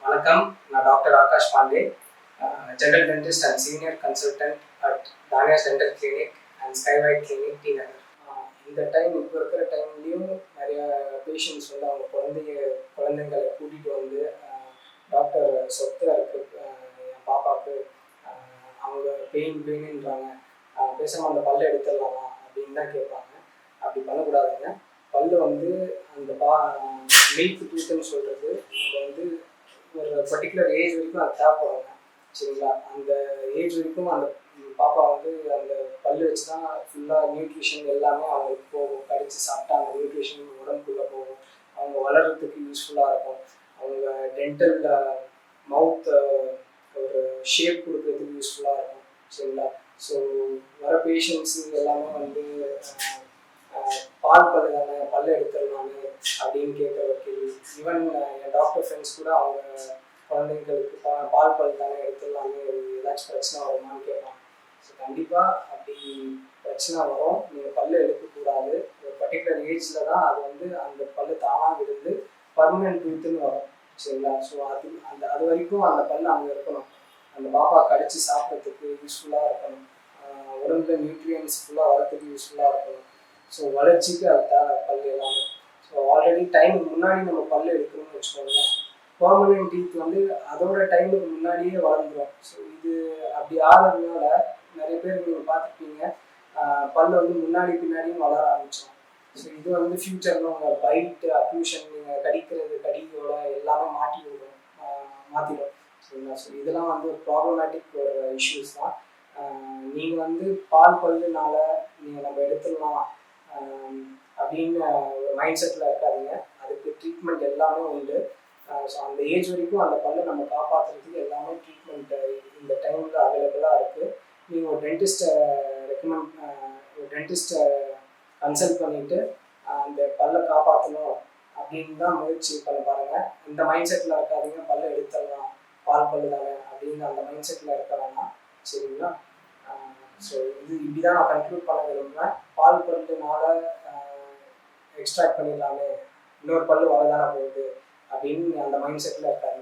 வணக்கம், நான் doctor Akash Pandey, general dentist and senior consultant at Dhaniya's dental clinic and Skywide clinic T.nagar. இந்த time இப்போ இருக்கிற டைம்லேயும் நிறைய பேஷண்ட்ஸ் வந்து அவங்க குழந்தைங்களை கூட்டிகிட்டு வந்து டாக்டர் சொத்தை இருக்கு என் பாப்பாவுக்கு அவங்க பெயின்ன்றாங்க, பேசாமல் அந்த பல்லை எடுத்துடலாமா அப்படின்னு தான் கேட்பாங்க. அப்படி பண்ணக்கூடாதுங்க. பல்லு வந்து அந்த மில்க் டூத்துன்னு சொல்கிறது நம்ம வந்து ஒரு பர்டிகுலர் ஏஜ் வரைக்கும் அது தேவைப்படுங்க. சரிங்களா? அந்த ஏஜ் வரைக்கும் அந்த பாப்பா வந்து அந்த பல்லு வச்சு தான் ஃபுல்லாக நியூட்ரிஷன் எல்லாமே அவங்களுக்கு போகும். கடிச்சு சாப்பிட்டா அந்த நியூட்ரிஷன் உடம்புக்குள்ளே போகும். அவங்க வளர்கிறதுக்கு யூஸ்ஃபுல்லாக இருக்கும். அவங்க டென்டல் மவுத் ஒரு ஷேப் கொடுக்கறதுக்கு யூஸ்ஃபுல்லாக இருக்கும். சரிங்களா? ஸோ வர பேஷண்ட்ஸு எல்லாமே வந்து பால் பல்லு தானே, பல்லு எடுத்துடலாமே அப்படின்னு கேட்குற ஒரு கேள்வி. ஈவன் என் டாக்டர் ஃப்ரெண்ட்ஸ் கூட அவங்க குழந்தைங்களுக்கு பால் பல்லு தானே எடுத்துடலாமே, ஏதாச்சும் பிரச்சனை வருமானு கேட்பாங்க. ஸோ கண்டிப்பாக அப்படி பிரச்சனை வரும். நீங்கள் பல்லு எடுக்கக்கூடாது. ஒரு பர்டிகுலர் ஏஜில் தான் அது வந்து அந்த பல்லு தானாக இருந்து பர்மனெண்ட் டூத்துன்னு வரும். சரிங்களா? ஸோ அது வரைக்கும் அந்த பல்லு அங்கே இருக்கணும். அந்த பாப்பா கடிச்சு சாப்பிட்றதுக்கு யூஸ்ஃபுல்லாக இருக்கணும். உடம்புல நியூட்ரியன்ஸ் ஃபுல்லாக வரத்துக்கு யூஸ்ஃபுல்லாக இருக்கணும். ஸோ வளர்ச்சிக்கு அது தேவை பல் எல்லாமே. ஸோ ஆல்ரெடி டைமுக்கு முன்னாடி நம்ம பல் எடுக்கணும்னு வச்சுக்கோங்களேன். பெர்மனன்ட் டீத் வந்து அதோட டைமுக்கு முன்னாடியே வளர்ந்துடும். ஸோ இது அப்படி ஆகிறதுனால நிறைய பேர் நீங்கள் பார்த்துருப்பீங்க, பல் வந்து முன்னாடி பின்னாடியும் வளர ஆரம்பிச்சோம். ஸோ இது வந்து ஃப்யூச்சரில் உங்கள் பைட்டு அக்யூஷன் நீங்கள் கடியோட எல்லாமே மாற்றிடும். சரிங்களா? ஸோ இதெல்லாம் வந்து ஒரு ப்ராப்ளமேட்டிக் ஒரு இஷ்யூஸ் தான். நீங்கள் வந்து பால் பல்லுனால நீங்கள் நம்ம எடுத்துடலாம் அப்படின்னு ஒரு மைண்ட் செட்டில் இருக்காதீங்க. அதுக்கு ட்ரீட்மெண்ட் எல்லாமே உண்டு. ஸோ அந்த ஏஜ் வரைக்கும் அந்த பல்லை நம்ம காப்பாற்றுறதுக்கு எல்லாமே ட்ரீட்மெண்ட் இந்த டைமில் அவைலபிளாக இருக்குது. நீங்கள் ஒரு டென்டிஸ்ட்டை கன்சல்ட் பண்ணிவிட்டு அந்த பல்லை காப்பாற்றணும் அப்படின்னு தான் முயற்சி பண்ண பாருங்கள். இந்த மைண்ட் செட்டில் இருக்காதீங்க, பல்லை எடுத்துடலாம் பால் பல்லு தானே அப்படின்னு அந்த மைண்ட் செட்டில் இருக்க வேணாம். சரிங்களா? ஸோ இப்படி தான் நான் கன்க்ளூட் பண்ண விரும்புகிறேன். பால் பல்லுனால எக்ஸ்ட்ராக்ட் பண்ணிடலாமே, இன்னொரு பல்லு வரதானே போகுது அப்படின்னு அந்த மைண்ட் செட்டில் இருக்காங்க.